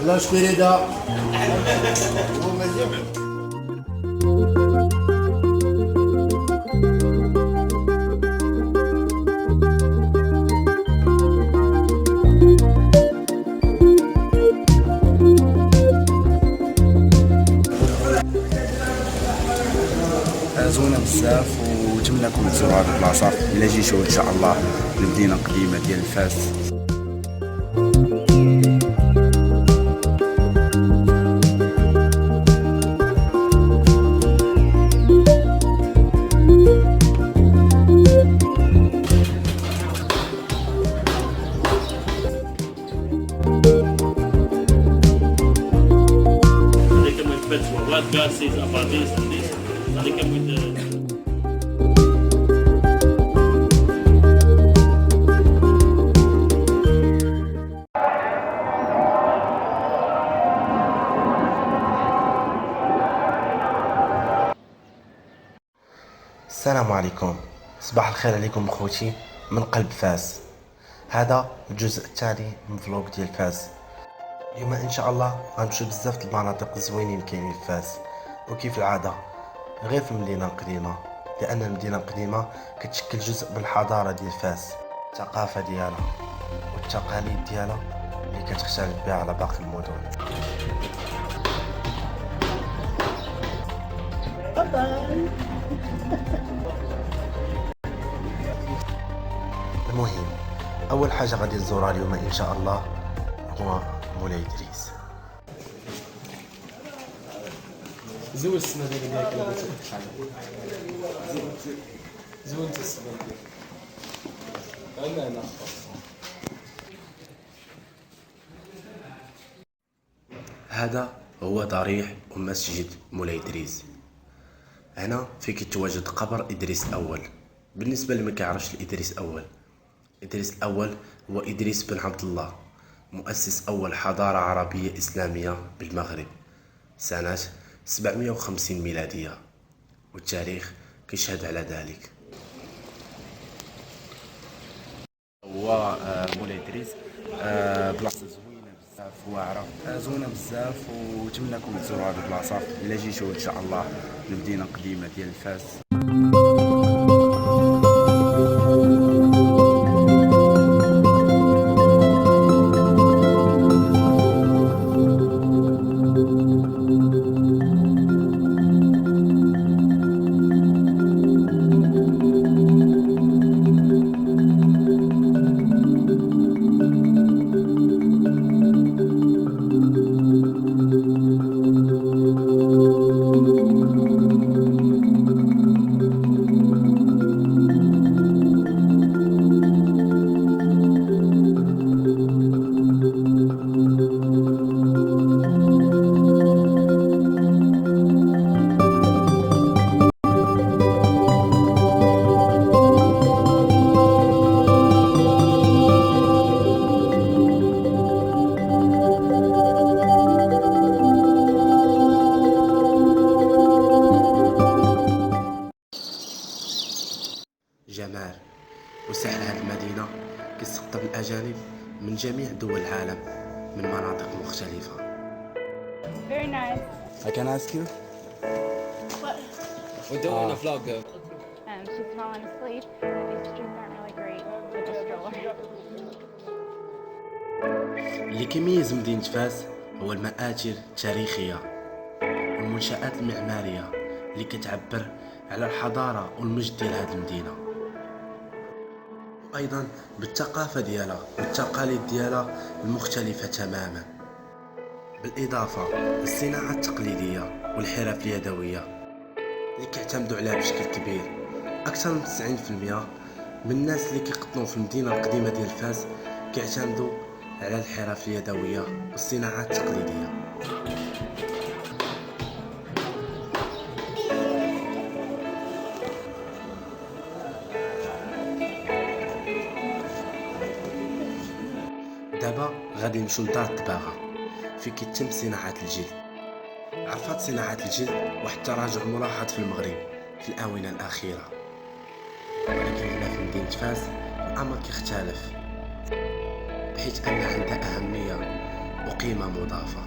لا اشتري ده. زوينة بزاف وجبناكم تزوروا هاد البلاصة إلا جيتو إن شاء الله للمدينة القديمة ديال فاس. They come with pets for what God says about this and this. And they come with the السلام عليكم، صباح الخير عليكم خوتي من قلب فاس. هذا الجزء الثاني من فلوق ديال فاس. اليوم ان شاء الله غنمشيو بزاف المناطق الزوينين كاينين في فاس، وكيف العاده غير في المدينه القديمه، لان المدينه القديمه كتشكل جزء من الحضاره ديال فاس، الثقافه ديالها والتقاليد ديالها اللي كتختلف بها على باقي المدن. المهم اول حاجه غادي نزورها اليوم ان شاء الله هو مولاي ادريس. زول السنة ديالك الا بغيتي تحل زول انت السنة ديالك انا هذا هو ضريح ومسجد مولاي ادريس. هنا فيه كيتواجد قبر ادريس الاول. بالنسبه اللي ما كيعرفش ادريس الاول، ادريس الاول هو ادريس بن عبد الله، مؤسس اول حضاره عربيه اسلاميه بالمغرب سنه 750 ميلاديه، والتاريخ كيشهد على ذلك. هو مولاي ادريس بلاصه زوينه بزاف واعره، زوينه بزاف وتمنىكم تزوروا هذه البلاصه الا جيتوا ان شاء الله للمدينه القديمه ديال فاس. جمال وسحر هذه المدينة كيستقطب الأجانب من جميع دول العالم من مناطق مختلفة. Very nice. I can ask you? We're doing a vlog. She's falling asleep. These streets aren't really great with a stroller. اللي كيميز مدينة فاس هو المآثر التاريخية والمنشآت المعمارية اللي كتعبر على الحضارة والمجد ديال هذه المدينة، وأيضا بالثقافة ديالها والتقاليد ديالها المختلفة تماما، بالإضافة للصناعة التقليدية والحرف اليدوية اللي كيعتمدوا عليها بشكل كبير. أكثر من 90% من الناس اللي كيقطنوا في المدينة القديمة ديال فاس كيعتمدوا على الحرف اليدوية والصناعات التقليدية. دابا غادي نمشيو لدار الطباغة في كيتم صناعة الجلد. عرفت صناعة الجلد واحد التراجع ملاحظ في المغرب في الآونة الأخيرة، ولكن هنا في مدينة فاس الأمر كيختلف، بحيث أن عندها أهمية وقيمة مضافة.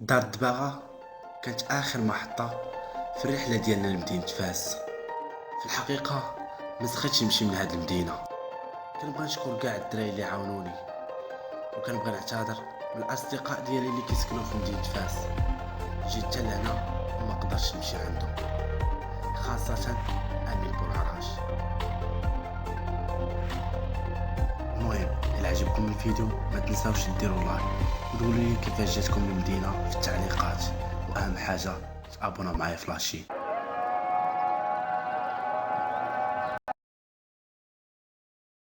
دار الدباغة كانت آخر محطة في الرحلة ديالنا لمدينة فاس. في الحقيقة ما سخيتش نمشي من هاد المدينة. كنبغي نشكر كاع الدراري اللي عاونوني، وكنبغي نعتذر من الاصدقاء ديالي اللي كيسكنوا في مدينة فاس. جيت حتى لهنا وما قدرتش نمشي عندهم، خاصة امين بوالعراش. المهم الى عجبكم الفيديو ما تنساوش ديروا لايك وتقولوا لي كيفاش جاتكم المدينة في التعليقات، واهم حاجة تابوناو معايا في لاشين.